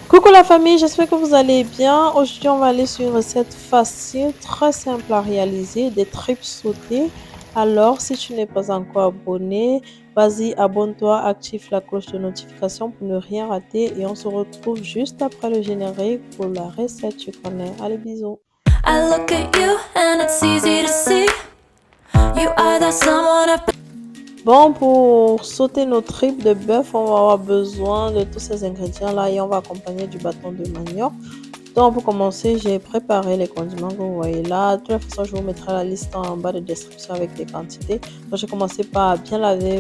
Coucou la famille, j'espère que vous allez bien. Aujourd'hui, on va aller sur une recette facile, très simple à réaliser, des tripes sautées. Alors, si tu n'es pas encore abonné, vas-y, abonne-toi, active la cloche de notification pour ne rien rater et on se retrouve juste après le générique pour la recette, tu connais. Allez, bisous. I look at you and it's easy to see you are that someone I've been. Bon, pour sauter nos tripes de bœuf, on va avoir besoin de tous ces ingrédients-là et on va accompagner du bâton de manioc. Donc, pour commencer, j'ai préparé les condiments que vous voyez là. De toute façon, je vous mettrai la liste en bas de description avec les quantités. Donc, j'ai commencé par bien laver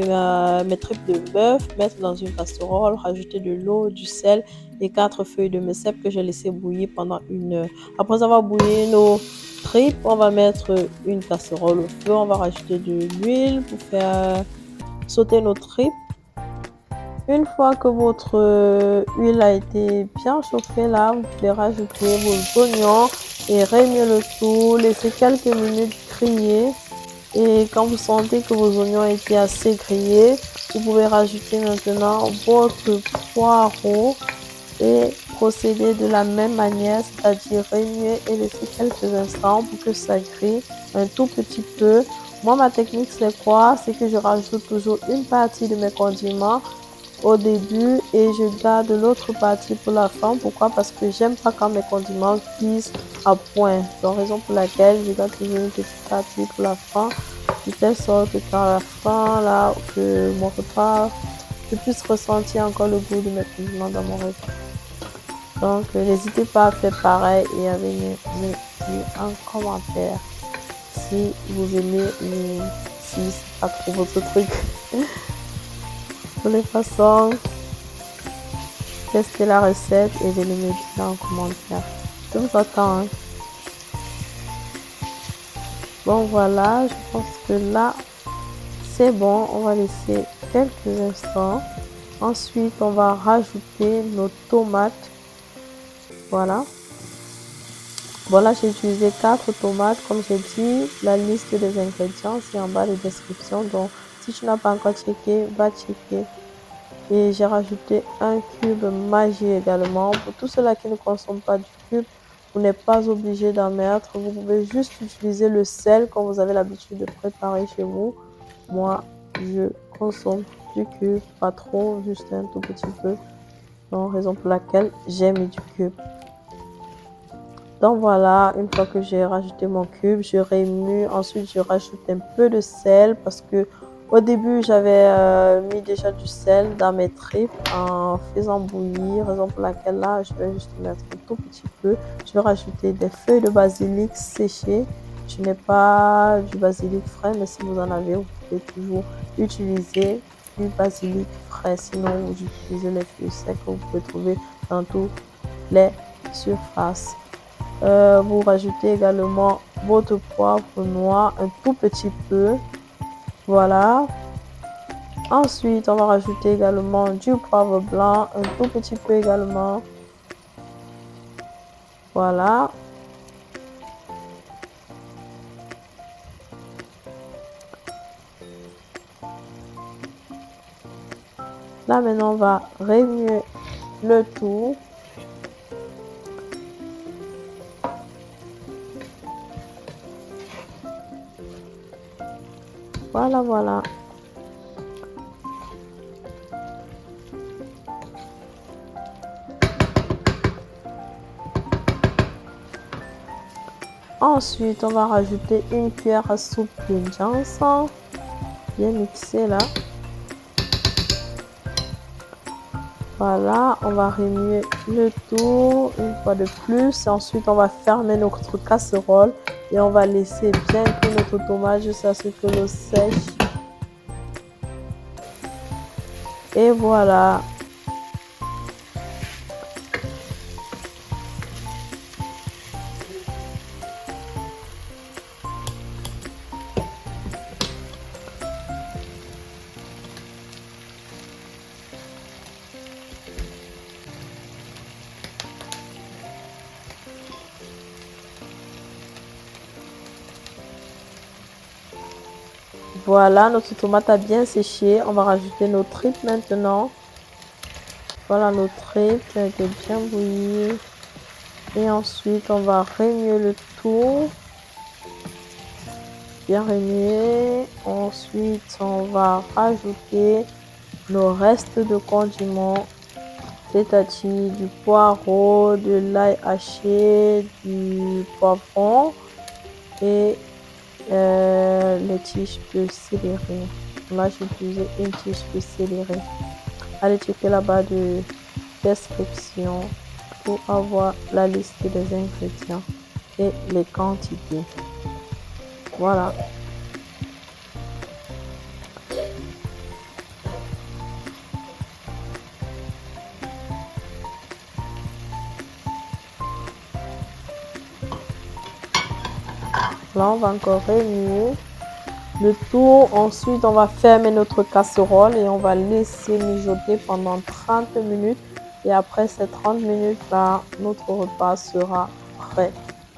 mes tripes de bœuf, mettre dans une casserole, rajouter de l'eau, du sel et 4 feuilles de messep que j'ai laissé bouillir pendant 1 heure. Après avoir bouilli nos tripes, on va mettre une casserole au feu. On va rajouter de l'huile pour faire sauter nos tripes. Une fois que votre huile a été bien chauffée, là, vous pouvez rajouter vos oignons et remuer le tout. Laissez quelques minutes griller. Et quand vous sentez que vos oignons ont été assez grillés, vous pouvez rajouter maintenant votre poireau et procéder de la même manière, c'est-à-dire remuer et laisser quelques instants pour que ça grille un tout petit peu. Moi, ma technique, c'est quoi? C'est que je rajoute toujours une partie de mes condiments au début et je garde l'autre partie pour la fin. Pourquoi? Parce que j'aime pas quand mes condiments cuisent à point. C'est la raison pour laquelle je garde toujours une petite partie pour la fin, de telle sorte que à la fin, là, que mon repas, je puisse ressentir encore le goût de mes condiments dans mon repas. Donc, n'hésitez pas à faire pareil et à venir me dire en commentaire si vous aimez ou si c'est pas trop votre truc. De toute façon, testez la recette et venez me dire en commentaire. Je vous attends. Hein. Bon, voilà, je pense que là, c'est bon. On va laisser quelques instants. Ensuite, on va rajouter nos tomates. Voilà. Bon, là, j'ai utilisé 4 tomates. Comme j'ai dit, la liste des ingrédients, c'est en bas de description. Donc, si tu n'as pas encore checké, va checker. Et j'ai rajouté un cube Maggi également. Pour tous ceux-là qui ne consomment pas du cube, vous n'êtes pas obligé d'en mettre. Vous pouvez juste utiliser le sel comme vous avez l'habitude de préparer chez vous. Moi, je consomme du cube, pas trop, juste un tout petit peu. Donc, raison pour laquelle j'ai mis du cube. Donc voilà, une fois que j'ai rajouté mon cube, je remue. Ensuite, je rajoute un peu de sel parce que au début, j'avais mis déjà du sel dans mes tripes en faisant bouillir. Raison pour laquelle là, je vais juste mettre un tout petit peu. Je vais rajouter des feuilles de basilic séchées. Je n'ai pas du basilic frais, mais si vous en avez, vous pouvez toujours utiliser du basilic frais. Sinon, vous utilisez les feuilles secs que vous pouvez trouver dans toutes les surfaces. Vous rajoutez également votre poivre noir un tout petit peu. Voilà. Ensuite, on va rajouter également du poivre blanc un tout petit peu également. Voilà. Là, maintenant, on va remuer le tout. Voilà, voilà. Ensuite, on va rajouter une cuillère à soupe de ginseng. Bien mixé là. Voilà, on va remuer le tout une fois de plus. Et ensuite, on va fermer notre casserole et on va laisser bien cuire notre tomate jusqu'à ce que l'eau sèche. Et voilà. Voilà, notre tomate a bien séché. On va rajouter nos tripes maintenant. Voilà notre tripes qui a été bien bouilli. Et ensuite, on va remuer le tout. Bien remuer. Ensuite, on va rajouter le reste de condiments, c'est-à-dire du poireau, de l'ail haché, du poivron et les tiges de céleri. Là, j'ai utilisé une tige de céleri. Allez checker la barre de description pour avoir la liste des ingrédients et les quantités. Voilà. Là, on va encore remuer le tout. Ensuite, on va fermer notre casserole et on va laisser mijoter pendant 30 minutes. Et après ces 30 minutes-là, notre repas sera prêt.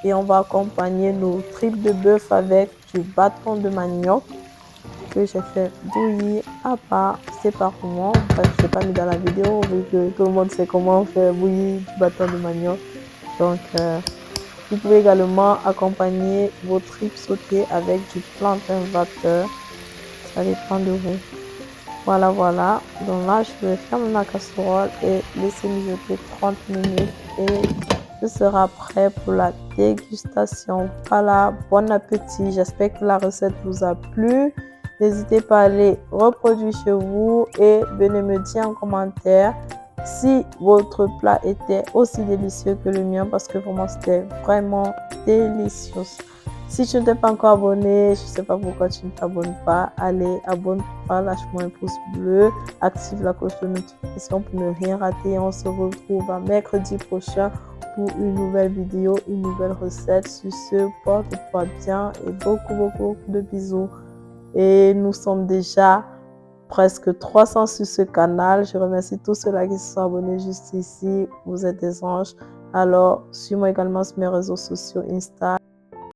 Et on va accompagner nos tripes de bœuf avec du bâton de manioc que j'ai fait bouillir à part séparément. Bref, je n'ai pas mis dans la vidéo vu que tout le monde sait comment faire bouillir du bâton de manioc. Donc, vous pouvez également accompagner vos tripes sautées avec du plantain vapeur. Ça dépend de vous. Voilà, voilà. Donc là, je vais fermer ma casserole et laisser mijoter 30 minutes et ce sera prêt pour la dégustation. Voilà, bon appétit. J'espère que la recette vous a plu. N'hésitez pas à aller reproduire chez vous et venez me dire en commentaire si votre plat était aussi délicieux que le mien parce que vraiment c'était vraiment délicieux. Si tu ne t'es pas encore abonné, je ne sais pas pourquoi tu ne t'abonnes pas, allez, abonne-toi, lâche-moi un pouce bleu, active la cloche de notification pour ne rien rater. On se retrouve à mercredi prochain pour une nouvelle vidéo, une nouvelle recette. Sur ce, porte-toi bien et beaucoup de bisous. Et nous sommes déjà presque 300 sur ce canal. Je remercie tous ceux-là qui se sont abonnés juste ici. Vous êtes des anges. Alors, suis-moi également sur mes réseaux sociaux Insta.